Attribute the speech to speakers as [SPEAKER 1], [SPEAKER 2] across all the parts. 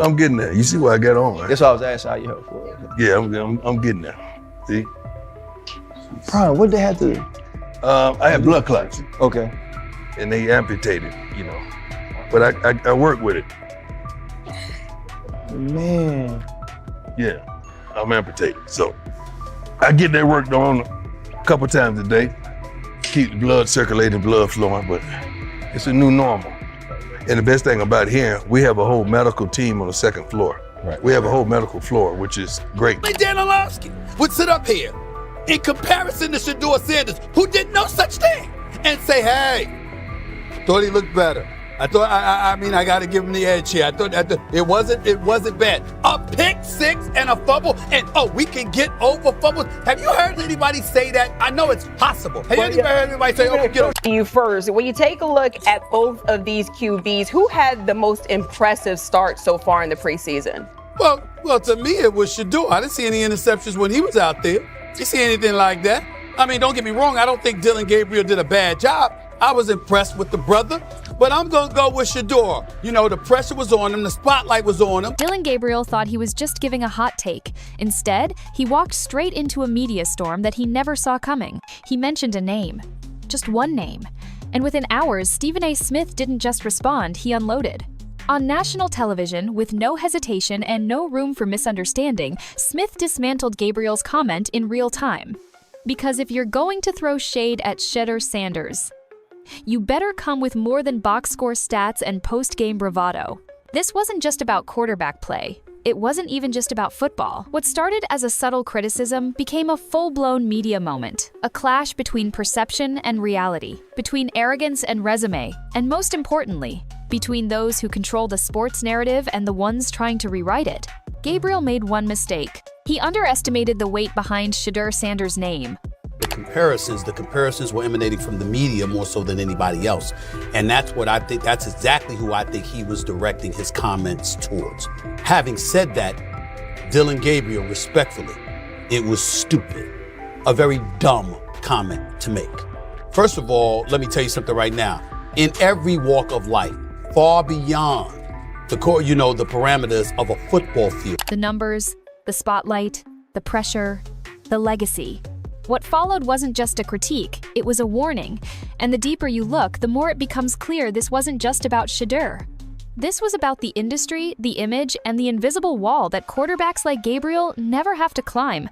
[SPEAKER 1] I'm getting there. You see what I got on, right?
[SPEAKER 2] That's why I was asking how you help for it.
[SPEAKER 1] Yeah, I'm getting there. See?
[SPEAKER 2] Brian, what they had to do?
[SPEAKER 1] I had blood clots.
[SPEAKER 2] Okay.
[SPEAKER 1] And they amputated, you know. But I work with it.
[SPEAKER 2] Man.
[SPEAKER 1] Yeah, I'm amputated. So I get that work done a couple times a day. Keep the blood circulating, blood flowing, but it's a new normal. And the best thing about here, we have a whole medical team on the second floor.
[SPEAKER 3] Right.
[SPEAKER 1] We have a whole medical floor, which is great.
[SPEAKER 4] Dan Orlovsky would sit up here in comparison to Shedeur Sanders, who did no such thing, and say, hey, thought he looked better. I thought, I mean, I got to give him the edge here. I thought it wasn't bad. A pick six and a fumble, and we can get over fumbles. Have you heard anybody say that? I know it's possible. Have you ever heard anybody say, we can get over?
[SPEAKER 5] You first, when you take a look at both of these QBs, who had the most impressive start so far in the preseason?
[SPEAKER 4] Well, to me, it was Shedeur. I didn't see any interceptions when he was out there. You see anything like that? I mean, don't get me wrong. I don't think Dillon Gabriel did a bad job. I was impressed with the brother, but I'm going to go with Shedeur. You know, the pressure was on him. The spotlight was on him.
[SPEAKER 6] Dillon Gabriel thought he was just giving a hot take. Instead, he walked straight into a media storm that he never saw coming. He mentioned a name. Just one name. And within hours, Stephen A. Smith didn't just respond, he unloaded. On national television, with no hesitation and no room for misunderstanding, Smith dismantled Gabriel's comment in real time. Because if you're going to throw shade at Shedeur Sanders, you better come with more than box score stats and post-game bravado. This wasn't just about quarterback play. It wasn't even just about football. What started as a subtle criticism became a full-blown media moment, a clash between perception and reality, between arrogance and resume, and most importantly, between those who control the sports narrative and the ones trying to rewrite it. Gabriel made one mistake. He underestimated the weight behind Shedeur Sanders' name.
[SPEAKER 4] The comparisons were emanating from the media more so than anybody else. And that's exactly who I think he was directing his comments towards. Having said that, Dillon Gabriel, respectfully, it was stupid. A very dumb comment to make. First of all, let me tell you something right now. In every walk of life, far beyond the parameters of a football field.
[SPEAKER 6] The numbers, the spotlight, the pressure, the legacy. What followed wasn't just a critique, it was a warning. And the deeper you look, the more it becomes clear this wasn't just about Shedeur. This was about the industry, the image, and the invisible wall that quarterbacks like Gabriel never have to climb.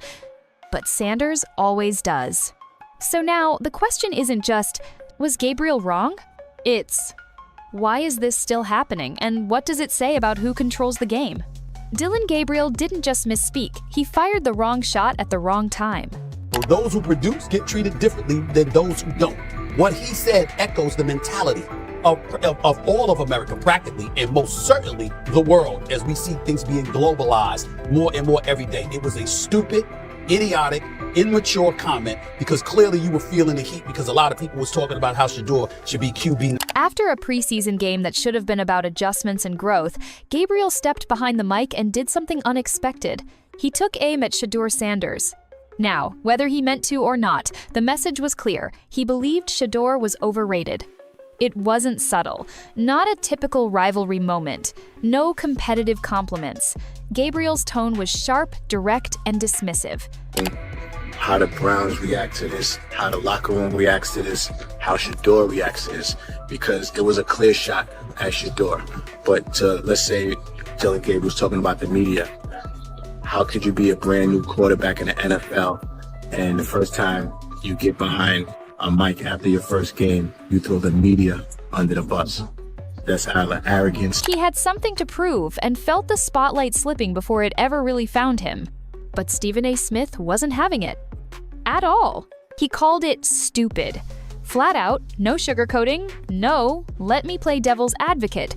[SPEAKER 6] But Sanders always does. So now, the question isn't just, was Gabriel wrong? It's, why is this still happening, and what does it say about who controls the game? Dillon Gabriel didn't just misspeak, he fired the wrong shot at the wrong time.
[SPEAKER 4] Well, those who produce get treated differently than those who don't. What he said echoes the mentality of all of America, practically, and most certainly the world, as we see things being globalized more and more every day. It was a stupid, idiotic, immature comment because clearly you were feeling the heat because a lot of people was talking about how Shedeur should be QB.
[SPEAKER 6] After a preseason game that should have been about adjustments and growth, Gabriel stepped behind the mic and did something unexpected. He took aim at Shedeur Sanders. Now, whether he meant to or not, the message was clear. He believed Shedeur was overrated. It wasn't subtle, not a typical rivalry moment, no competitive compliments. Gabriel's tone was sharp, direct, and dismissive.
[SPEAKER 3] How the Browns react to this, how the locker room reacts to this, how Shedeur reacts to this, because it was a clear shot at Shedeur. But let's say Dillon Gabriel's talking about the media. How could you be a brand new quarterback in the NFL and the first time you get behind a mic after your first game, you throw the media under the bus? That's out of arrogance.
[SPEAKER 6] He had something to prove and felt the spotlight slipping before it ever really found him. But Stephen A. Smith wasn't having it. At all. He called it stupid. Flat out, no sugarcoating, no, let me play devil's advocate.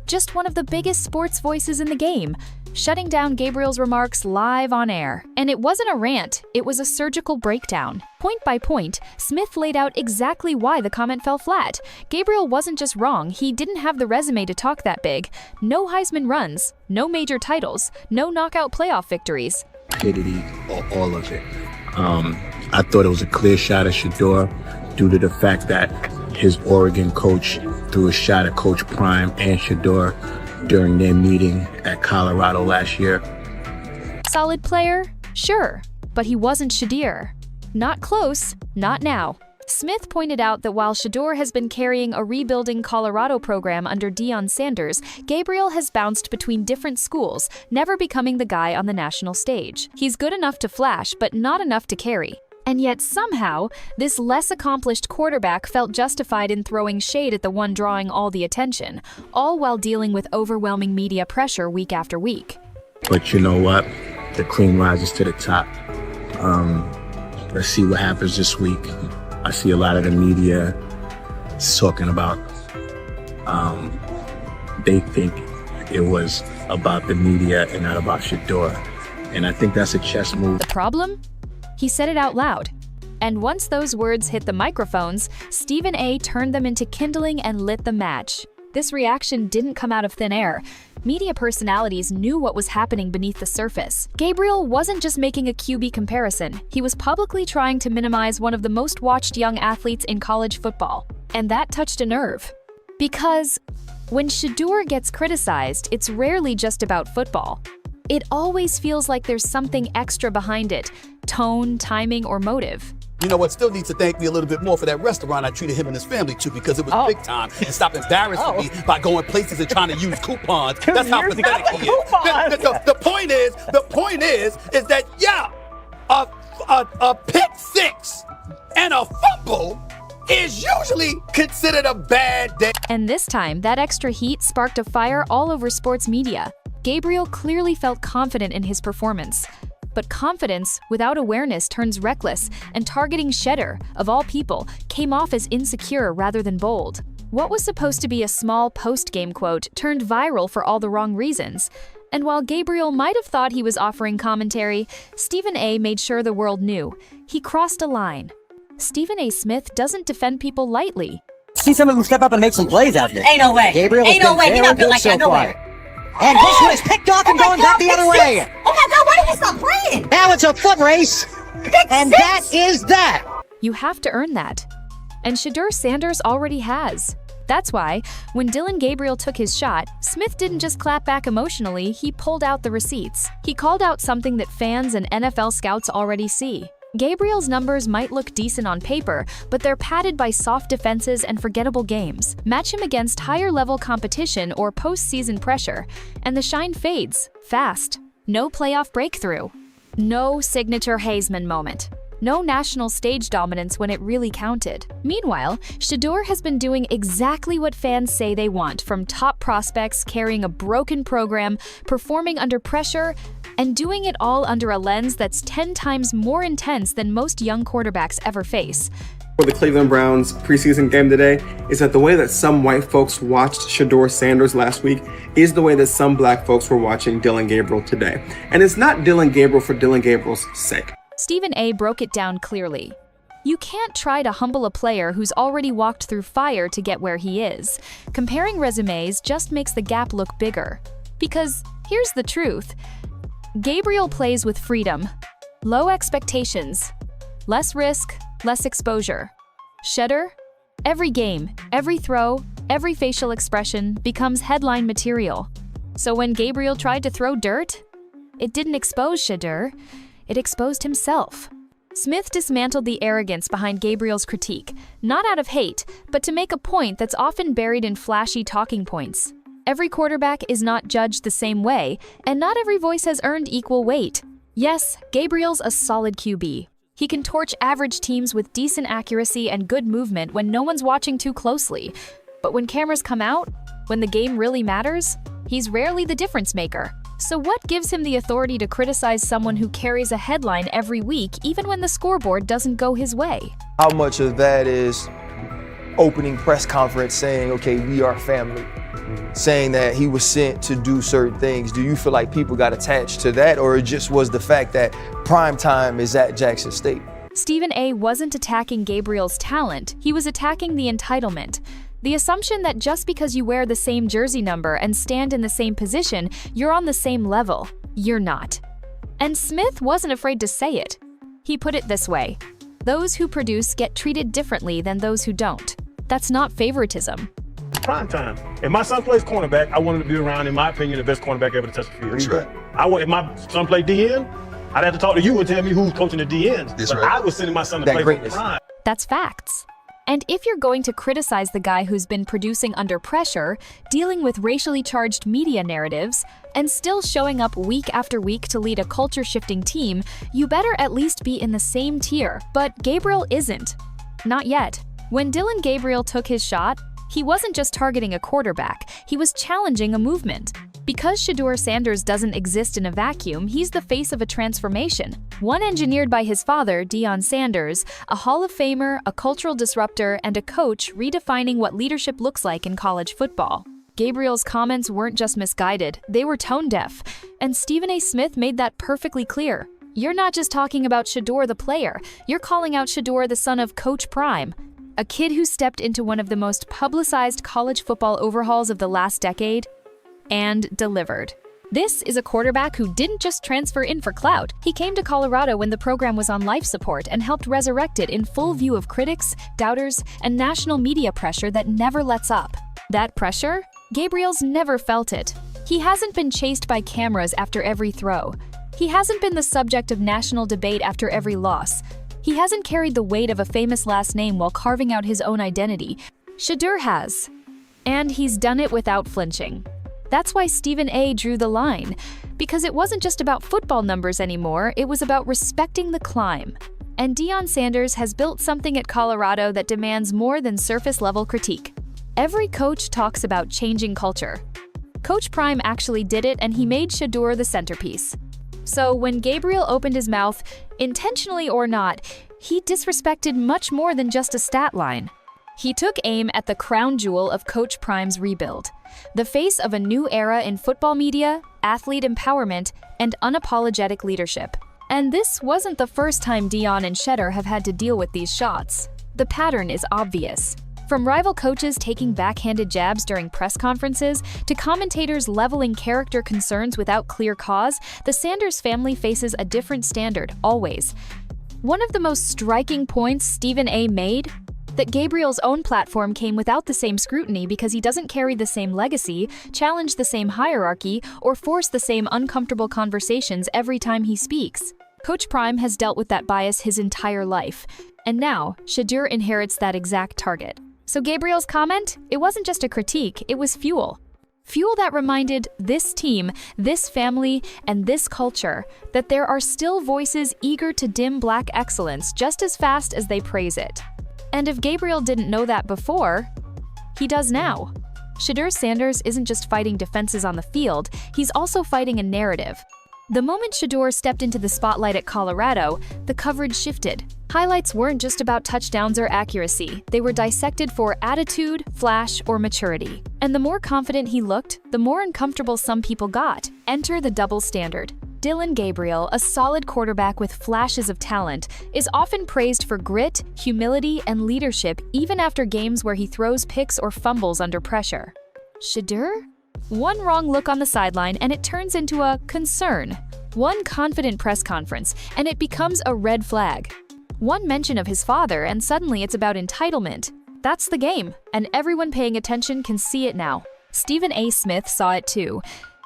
[SPEAKER 6] Just one of the biggest sports voices in the game, shutting down Gabriel's remarks live on air. And it wasn't a rant, it was a surgical breakdown. Point by point, Smith laid out exactly why the comment fell flat. Gabriel wasn't just wrong, he didn't have the resume to talk that big. No Heisman runs, no major titles, no knockout playoff victories.
[SPEAKER 3] Stupidity or all of it. I thought it was a clear shot at Shedeur due to the fact that his Oregon coach threw a shot at Coach Prime and Shedeur during their meeting at Colorado last year.
[SPEAKER 6] Solid player? Sure. But he wasn't Shedeur. Not close, not now. Smith pointed out that while Shedeur has been carrying a rebuilding Colorado program under Deion Sanders, Gabriel has bounced between different schools, never becoming the guy on the national stage. He's good enough to flash, but not enough to carry. And yet somehow, this less accomplished quarterback felt justified in throwing shade at the one drawing all the attention, all while dealing with overwhelming media pressure week after week.
[SPEAKER 3] But you know what? The cream rises to the top. Let's see what happens this week. I see a lot of the media talking about, they think it was about the media and not about Shedeur. And I think that's a chess move.
[SPEAKER 6] The problem? He said it out loud. And once those words hit the microphones, Stephen A. turned them into kindling and lit the match. This reaction didn't come out of thin air. Media personalities knew what was happening beneath the surface. Gabriel wasn't just making a QB comparison. He was publicly trying to minimize one of the most watched young athletes in college football. And that touched a nerve. Because when Shedeur gets criticized, it's rarely just about football. It always feels like there's something extra behind it. Tone, timing, or motive.
[SPEAKER 4] You know what? Still needs to thank me a little bit more for that restaurant I treated him and his family to, because it was big time, and stop embarrassing me by going places and trying to use coupons. That's how pathetic he is. The point is that a pick six and a fumble is usually considered a bad day.
[SPEAKER 6] And this time, that extra heat sparked a fire all over sports media. Gabriel clearly felt confident in his performance. But confidence without awareness turns reckless, and targeting Shedeur, of all people, came off as insecure rather than bold. What was supposed to be a small post-game quote turned viral for all the wrong reasons. And while Gabriel might have thought he was offering commentary, Stephen A. made sure the world knew. He crossed a line. Stephen A. Smith doesn't defend people lightly.
[SPEAKER 7] See some of them step up and make some plays out there.
[SPEAKER 8] Ain't no way.
[SPEAKER 7] Gabriel
[SPEAKER 8] Ain't no way. He not built like that. No way.
[SPEAKER 7] And this one is picked off and going back the other way.
[SPEAKER 8] Oh my God, why did he stop playing?
[SPEAKER 7] Now it's a foot race. And that is that.
[SPEAKER 6] You have to earn that. And Shedeur Sanders already has. That's why, when Dillon Gabriel took his shot, Smith didn't just clap back emotionally, he pulled out the receipts. He called out something that fans and NFL scouts already see. Gabriel's numbers might look decent on paper, but they're padded by soft defenses and forgettable games. Match him against higher-level competition or postseason pressure, and the shine fades, fast. No playoff breakthrough. No signature Heisman moment. No national stage dominance when it really counted. Meanwhile, Shedeur has been doing exactly what fans say they want, from top prospects carrying a broken program, performing under pressure, and doing it all under a lens that's 10 times more intense than most young quarterbacks ever face.
[SPEAKER 9] For the Cleveland Browns preseason game today is that the way that some white folks watched Shedeur Sanders last week is the way that some black folks were watching Dillon Gabriel today. And it's not Dillon Gabriel for Dillon Gabriel's sake.
[SPEAKER 6] Stephen A. broke it down clearly. You can't try to humble a player who's already walked through fire to get where he is. Comparing resumes just makes the gap look bigger. Because here's the truth. Gabriel plays with freedom, low expectations, less risk, less exposure. Shedeur, every game, every throw, every facial expression becomes headline material. So when Gabriel tried to throw dirt, it didn't expose Shedeur, it exposed himself. Smith dismantled the arrogance behind Gabriel's critique, not out of hate, but to make a point that's often buried in flashy talking points. Every quarterback is not judged the same way, and not every voice has earned equal weight. Yes, Gabriel's a solid QB. He can torch average teams with decent accuracy and good movement when no one's watching too closely. But when cameras come out, when the game really matters, he's rarely the difference maker. So what gives him the authority to criticize someone who carries a headline every week, even when the scoreboard doesn't go his way?
[SPEAKER 2] How much of that is opening press conference saying, okay, we are family, saying that he was sent to do certain things? Do you feel like people got attached to that, or it just was the fact that prime time is at Jackson State?
[SPEAKER 6] Stephen A. wasn't attacking Gabriel's talent, he was attacking the entitlement. The assumption that just because you wear the same jersey number and stand in the same position, you're on the same level. You're not. And Smith wasn't afraid to say it. He put it this way: those who produce get treated differently than those who don't. That's not favoritism.
[SPEAKER 10] prime time. If my son plays cornerback, I want him to be around, in my opinion, the best cornerback ever to touch the field.
[SPEAKER 1] That's right.
[SPEAKER 10] If my son played DN, I'd have to talk to you and tell me who's coaching the DNs.
[SPEAKER 1] That's
[SPEAKER 10] but
[SPEAKER 1] right.
[SPEAKER 10] I was sending my son to
[SPEAKER 2] That
[SPEAKER 10] play
[SPEAKER 2] greatness.
[SPEAKER 10] for prime.
[SPEAKER 6] That's facts. And if you're going to criticize the guy who's been producing under pressure, dealing with racially charged media narratives, and still showing up week after week to lead a culture-shifting team, you better at least be in the same tier. But Gabriel isn't. Not yet. When Dillon Gabriel took his shot, he wasn't just targeting a quarterback, he was challenging a movement. Because Shedeur Sanders doesn't exist in a vacuum, he's the face of a transformation. One engineered by his father, Deion Sanders, a Hall of Famer, a cultural disruptor, and a coach redefining what leadership looks like in college football. Gabriel's comments weren't just misguided, they were tone-deaf. And Stephen A. Smith made that perfectly clear. You're not just talking about Shedeur the player, you're calling out Shedeur the son of Coach Prime, a kid who stepped into one of the most publicized college football overhauls of the last decade and delivered. This is a quarterback who didn't just transfer in for clout. He came to Colorado when the program was on life support and helped resurrect it in full view of critics, doubters, and national media pressure that never lets up. That pressure? Gabriel's never felt it. He hasn't been chased by cameras after every throw. He hasn't been the subject of national debate after every loss. He hasn't carried the weight of a famous last name while carving out his own identity. Shedeur has. And he's done it without flinching. That's why Stephen A. drew the line, because it wasn't just about football numbers anymore, it was about respecting the climb. And Deion Sanders has built something at Colorado that demands more than surface-level critique. Every coach talks about changing culture. Coach Prime actually did it, and he made Shedeur the centerpiece. So when Gabriel opened his mouth, intentionally or not, he disrespected much more than just a stat line. He took aim at the crown jewel of Coach Prime's rebuild, the face of a new era in football media, athlete empowerment, and unapologetic leadership. And this wasn't the first time Deion and Shedeur have had to deal with these shots. The pattern is obvious. From rival coaches taking backhanded jabs during press conferences to commentators leveling character concerns without clear cause, the Sanders family faces a different standard, always. One of the most striking points Stephen A. made, that Gabriel's own platform came without the same scrutiny because he doesn't carry the same legacy, challenge the same hierarchy, or force the same uncomfortable conversations every time he speaks. Coach Prime has dealt with that bias his entire life, and now Shedeur inherits that exact target. So Gabriel's comment? It wasn't just a critique, it was fuel. Fuel that reminded this team, this family, and this culture that there are still voices eager to dim Black excellence just as fast as they praise it. And if Gabriel didn't know that before, he does now. Shedeur Sanders isn't just fighting defenses on the field, he's also fighting a narrative. The moment Shedeur stepped into the spotlight at Colorado, the coverage shifted. Highlights weren't just about touchdowns or accuracy, they were dissected for attitude, flash, or maturity. And the more confident he looked, the more uncomfortable some people got. Enter the double standard. Dillon Gabriel, a solid quarterback with flashes of talent, is often praised for grit, humility, and leadership even after games where he throws picks or fumbles under pressure. Shedeur? One wrong look on the sideline and it turns into a concern. One confident press conference and it becomes a red flag. One mention of his father and suddenly it's about entitlement. That's the game, and everyone paying attention can see it now. Stephen A. Smith saw it too.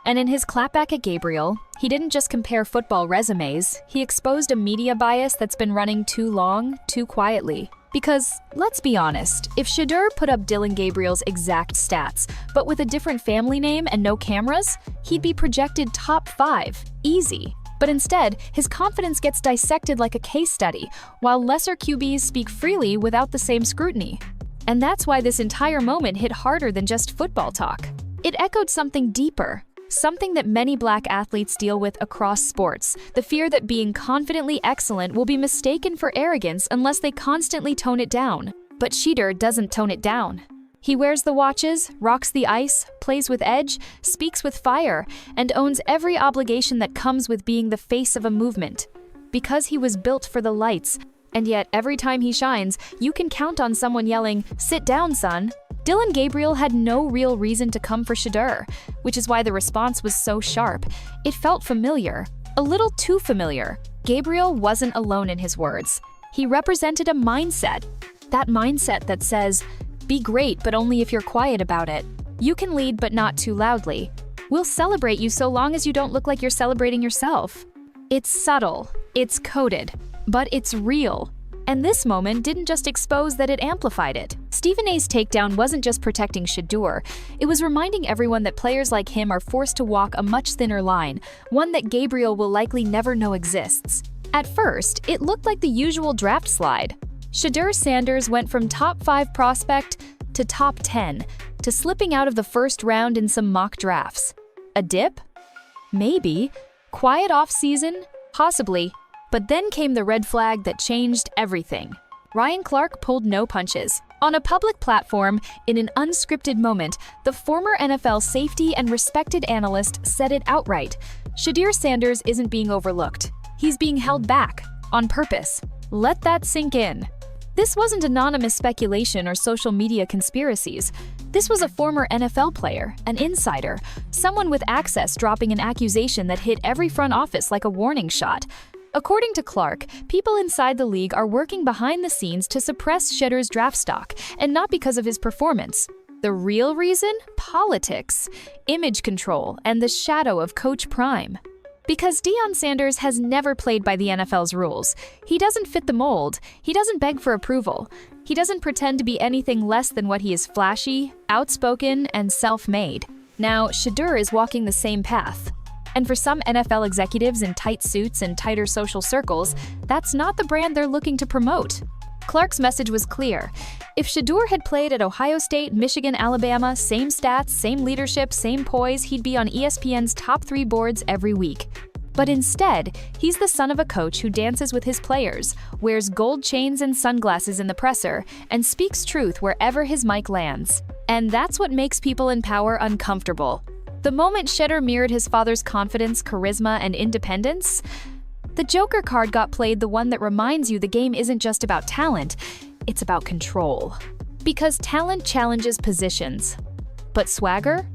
[SPEAKER 6] And in his clapback at Gabriel, he didn't just compare football resumes, he exposed a media bias that's been running too long, too quietly. Because, let's be honest, if Shedeur put up Dillon Gabriel's exact stats, but with a different family name and no cameras, he'd be projected top 5, easy. But instead, his confidence gets dissected like a case study, while lesser QBs speak freely without the same scrutiny. And that's why this entire moment hit harder than just football talk. It echoed something deeper. Something that many Black athletes deal with across sports, the fear that being confidently excellent will be mistaken for arrogance unless they constantly tone it down. But Shedeur doesn't tone it down. He wears the watches, rocks the ice, plays with edge, speaks with fire, and owns every obligation that comes with being the face of a movement. Because he was built for the lights, and yet every time he shines, you can count on someone yelling, "Sit down, son." Dillon Gabriel had no real reason to come for Shedeur, which is why the response was so sharp. It felt familiar, a little too familiar. Gabriel wasn't alone in his words. He represented a mindset. That mindset that says, Be great, but only if you're quiet about it. You can lead, but not too loudly. We'll celebrate you so long as you don't look like you're celebrating yourself. It's subtle, it's coded, but it's real. And this moment didn't just expose that, it amplified it. Stephen A's takedown wasn't just protecting Shedeur, it was reminding everyone that players like him are forced to walk a much thinner line, one that Gabriel will likely never know exists. At first, it looked like the usual draft slide. Shedeur Sanders went from top 5 prospect to top 10, to slipping out of the first round in some mock drafts. A dip? Maybe. Quiet off-season? Possibly. But then came the red flag that changed everything. Ryan Clark pulled no punches. On a public platform, in an unscripted moment, the former NFL safety and respected analyst said it outright. Shedeur Sanders isn't being overlooked. He's being held back, on purpose. Let that sink in. This wasn't anonymous speculation or social media conspiracies. This was a former NFL player, an insider, someone with access dropping an accusation that hit every front office like a warning shot. According to Clark, people inside the league are working behind the scenes to suppress Shedeur's draft stock, and not because of his performance. The real reason? Politics, image control, and the shadow of Coach Prime. Because Deion Sanders has never played by the NFL's rules. He doesn't fit the mold. He doesn't beg for approval. He doesn't pretend to be anything less than what he is: flashy, outspoken, and self-made. Now, Shedeur is walking the same path. And for some NFL executives in tight suits and tighter social circles, that's not the brand they're looking to promote. Clark's message was clear. If Shedeur had played at Ohio State, Michigan, Alabama, same stats, same leadership, same poise, he'd be on ESPN's top 3 boards every week. But instead, he's the son of a coach who dances with his players, wears gold chains and sunglasses in the presser, and speaks truth wherever his mic lands. And that's what makes people in power uncomfortable. The moment Shedeur mirrored his father's confidence, charisma, and independence, the Joker card got played, the one that reminds you the game isn't just about talent, it's about control. Because talent challenges positions. But swagger?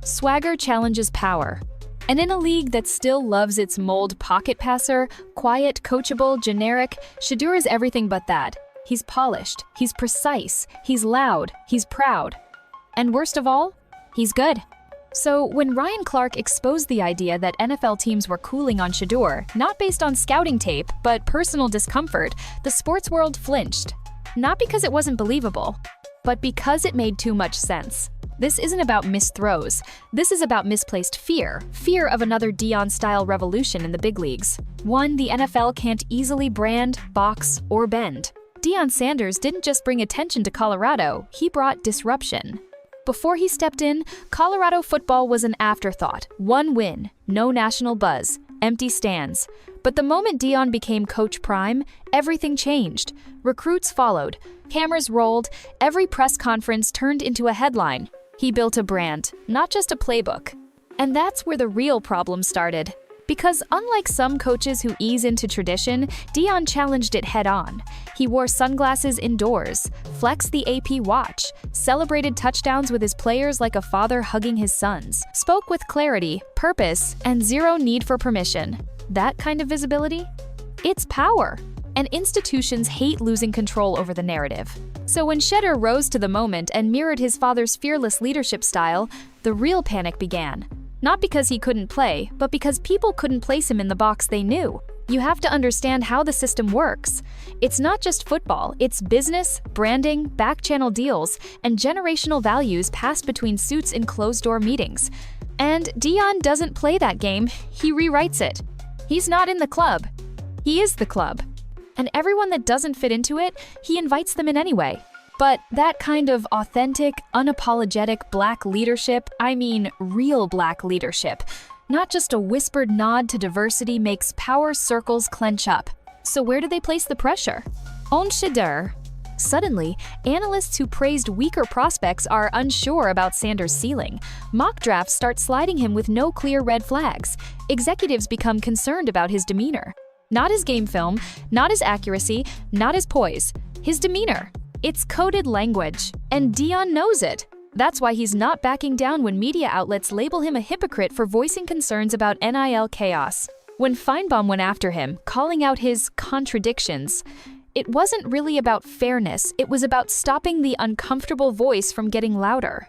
[SPEAKER 6] Swagger challenges power. And in a league that still loves its mold pocket passer, quiet, coachable, generic, Shedeur is everything but that. He's polished, he's precise, he's loud, he's proud. And worst of all, he's good. So when Ryan Clark exposed the idea that NFL teams were cooling on Shedeur, not based on scouting tape, but personal discomfort, the sports world flinched. Not because it wasn't believable, but because it made too much sense. This isn't about missed throws. This is about misplaced fear. Fear of another Deion-style revolution in the big leagues. One the NFL can't easily brand, box, or bend. Deion Sanders didn't just bring attention to Colorado, he brought disruption. Before he stepped in, Colorado football was an afterthought. One win, no national buzz, empty stands. But the moment Deion became Coach Prime, everything changed. Recruits followed, cameras rolled, every press conference turned into a headline. He built a brand, not just a playbook. And that's where the real problem started. Because unlike some coaches who ease into tradition, Deion challenged it head-on. He wore sunglasses indoors, flexed the AP watch, celebrated touchdowns with his players like a father hugging his sons, spoke with clarity, purpose, and zero need for permission. That kind of visibility? It's power. And institutions hate losing control over the narrative. So when Shedeur rose to the moment and mirrored his father's fearless leadership style, the real panic began. Not because he couldn't play, but because people couldn't place him in the box they knew. You have to understand how the system works. It's not just football, it's business, branding, back-channel deals, and generational values passed between suits in closed-door meetings. And Deion doesn't play that game, he rewrites it. He's not in the club. He is the club. And everyone that doesn't fit into it, he invites them in anyway. But that kind of authentic, unapologetic black leadership, I mean real black leadership, not just a whispered nod to diversity, makes power circles clench up. So where do they place the pressure? On Shedeur. Suddenly, analysts who praised weaker prospects are unsure about Sanders' ceiling. Mock drafts start sliding him with no clear red flags. Executives become concerned about his demeanor. Not his game film, not his accuracy, not his poise, his demeanor. It's coded language, and Deion knows it. That's why he's not backing down when media outlets label him a hypocrite for voicing concerns about NIL chaos. When Feinbaum went after him, calling out his contradictions, It wasn't really about fairness, it was about stopping the uncomfortable voice from getting louder.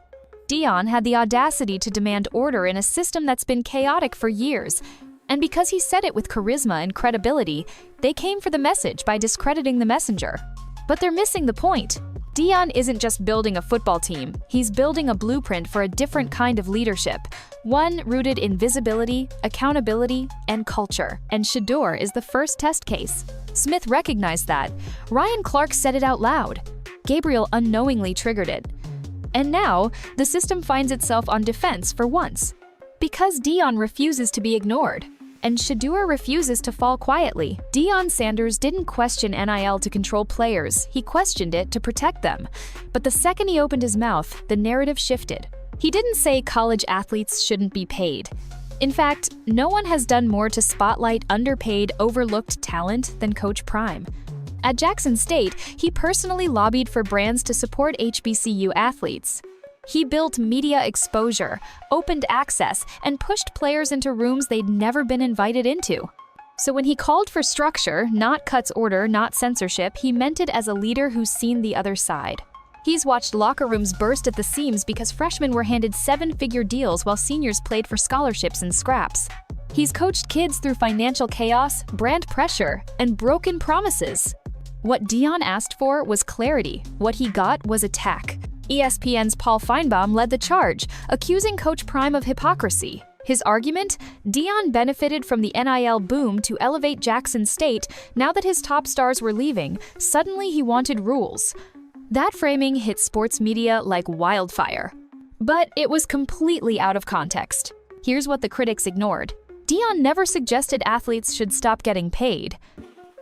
[SPEAKER 6] Deion had the audacity to demand order in a system that's been chaotic for years. And because he said it with charisma and credibility, they came for the message by discrediting the messenger. But they're missing the point. Deion isn't just building a football team, he's building a blueprint for a different kind of leadership. One rooted in visibility, accountability, and culture. And Shedeur is the first test case. Smith recognized that. Ryan Clark said it out loud. Gabriel unknowingly triggered it. And now, the system finds itself on defense for once. Because Deion refuses to be ignored. And Shedeur refuses to fall quietly. Deion Sanders didn't question NIL to control players, he questioned it to protect them. But the second he opened his mouth, the narrative shifted. He didn't say college athletes shouldn't be paid. In fact, no one has done more to spotlight underpaid, overlooked talent than Coach Prime. At Jackson State, he personally lobbied for brands to support HBCU athletes. He built media exposure, opened access, and pushed players into rooms they'd never been invited into. So when he called for structure, not cuts order, not censorship, he meant it as a leader who's seen the other side. He's watched locker rooms burst at the seams because freshmen were handed seven-figure deals while seniors played for scholarships and scraps. He's coached kids through financial chaos, brand pressure, and broken promises. What Deion asked for was clarity. What he got was attack. ESPN's Paul Feinbaum led the charge, accusing Coach Prime of hypocrisy. His argument? Deion benefited from the NIL boom to elevate Jackson State. Now that his top stars were leaving, suddenly he wanted rules. That framing hit sports media like wildfire. But it was completely out of context. Here's what the critics ignored. Deion never suggested athletes should stop getting paid.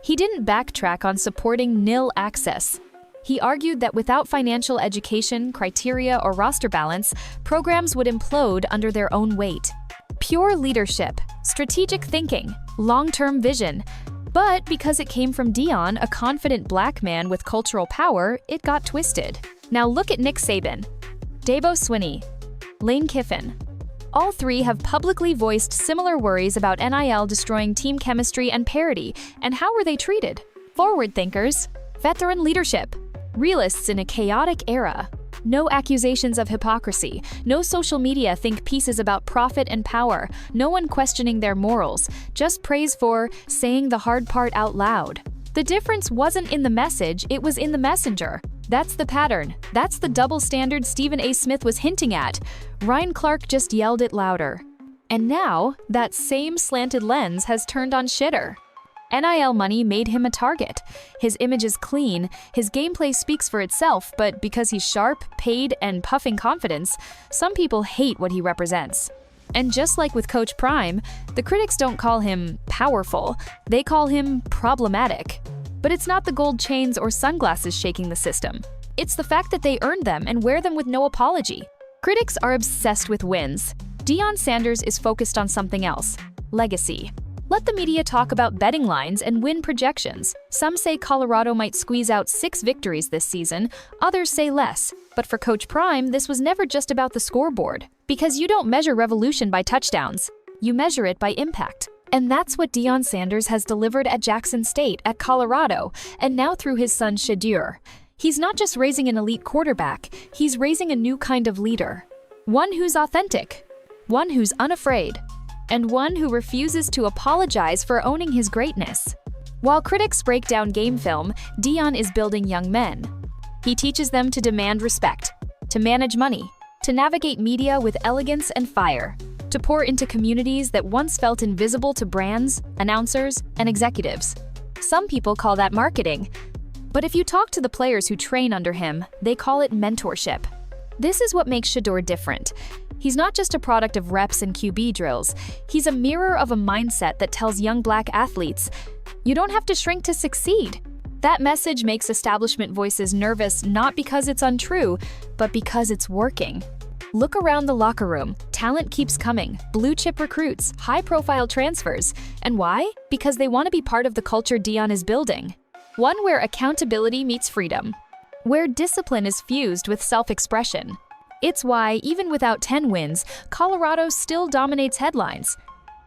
[SPEAKER 6] He didn't backtrack on supporting nil access. He argued that without financial education, criteria, or roster balance, programs would implode under their own weight. Pure leadership, strategic thinking, long-term vision. But because it came from Deion, a confident black man with cultural power, it got twisted. Now look at Nick Saban, Dabo Swinney, Lane Kiffin. All three have publicly voiced similar worries about NIL destroying team chemistry and parity. And how were they treated? Forward thinkers, veteran leadership, realists in a chaotic era. No accusations of hypocrisy, no social media think pieces about profit and power, no one questioning their morals, just praise for saying the hard part out loud. The difference wasn't in the message, it was in the messenger. That's the pattern. That's the double standard Stephen A. Smith was hinting at. Ryan Clark just yelled it louder. And now, that same slanted lens has turned on Shedeur. NIL money made him a target. His image is clean, his gameplay speaks for itself, but because he's sharp, paid, and puffing confidence, some people hate what he represents. And just like with Coach Prime, the critics don't call him powerful, they call him problematic. But it's not the gold chains or sunglasses shaking the system. It's the fact that they earned them and wear them with no apology. Critics are obsessed with wins. Deion Sanders is focused on something else: legacy. Let the media talk about betting lines and win projections. Some say Colorado might squeeze out 6 victories this season, others say less. But for Coach Prime, this was never just about the scoreboard. Because you don't measure revolution by touchdowns, you measure it by impact. And that's what Deion Sanders has delivered at Jackson State, at Colorado, and now through his son Shedeur. He's not just raising an elite quarterback, he's raising a new kind of leader. One who's authentic, one who's unafraid, and one who refuses to apologize for owning his greatness. While critics break down game film, Deion is building young men. He teaches them to demand respect, to manage money, to navigate media with elegance and fire, to pour into communities that once felt invisible to brands, announcers, and executives. Some people call that marketing, but if you talk to the players who train under him, they call it mentorship. This is what makes Shedeur different. He's not just a product of reps and QB drills. He's a mirror of a mindset that tells young black athletes, you don't have to shrink to succeed. That message makes establishment voices nervous not because it's untrue, but because it's working. Look around the locker room. Talent keeps coming. Blue chip recruits, high-profile transfers. And why? Because they want to be part of the culture Deion is building. One where accountability meets freedom. Where discipline is fused with self-expression. It's why, even without 10 wins, Colorado still dominates headlines.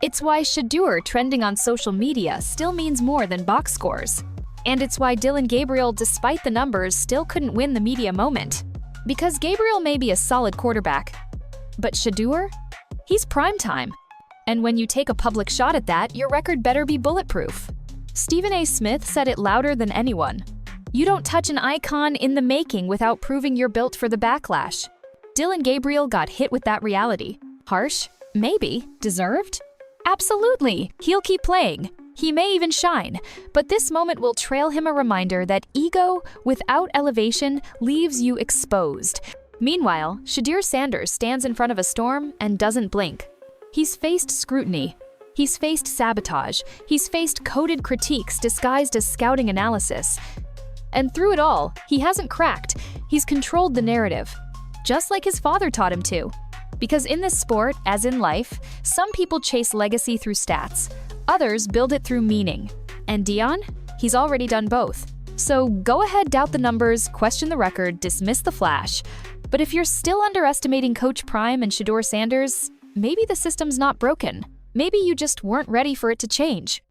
[SPEAKER 6] It's why Shedeur trending on social media still means more than box scores. And it's why Dillon Gabriel, despite the numbers, still couldn't win the media moment. Because Gabriel may be a solid quarterback, but Shedeur? He's primetime. And when you take a public shot at that, your record better be bulletproof. Stephen A. Smith said it louder than anyone. You don't touch an icon in the making without proving you're built for the backlash. Dillon Gabriel got hit with that reality. Harsh? Maybe. Deserved? Absolutely. He'll keep playing. He may even shine, but this moment will trail him a reminder that ego without elevation leaves you exposed. Meanwhile, Shedeur Sanders stands in front of a storm and doesn't blink. He's faced scrutiny. He's faced sabotage. He's faced coded critiques disguised as scouting analysis. And through it all, he hasn't cracked. He's controlled the narrative, just like his father taught him to. Because in this sport, as in life, some people chase legacy through stats. Others build it through meaning. And Dion? He's already done both. So go ahead, doubt the numbers, question the record, dismiss the flash. But if you're still underestimating Coach Prime and Shedeur Sanders, maybe the system's not broken. Maybe you just weren't ready for it to change.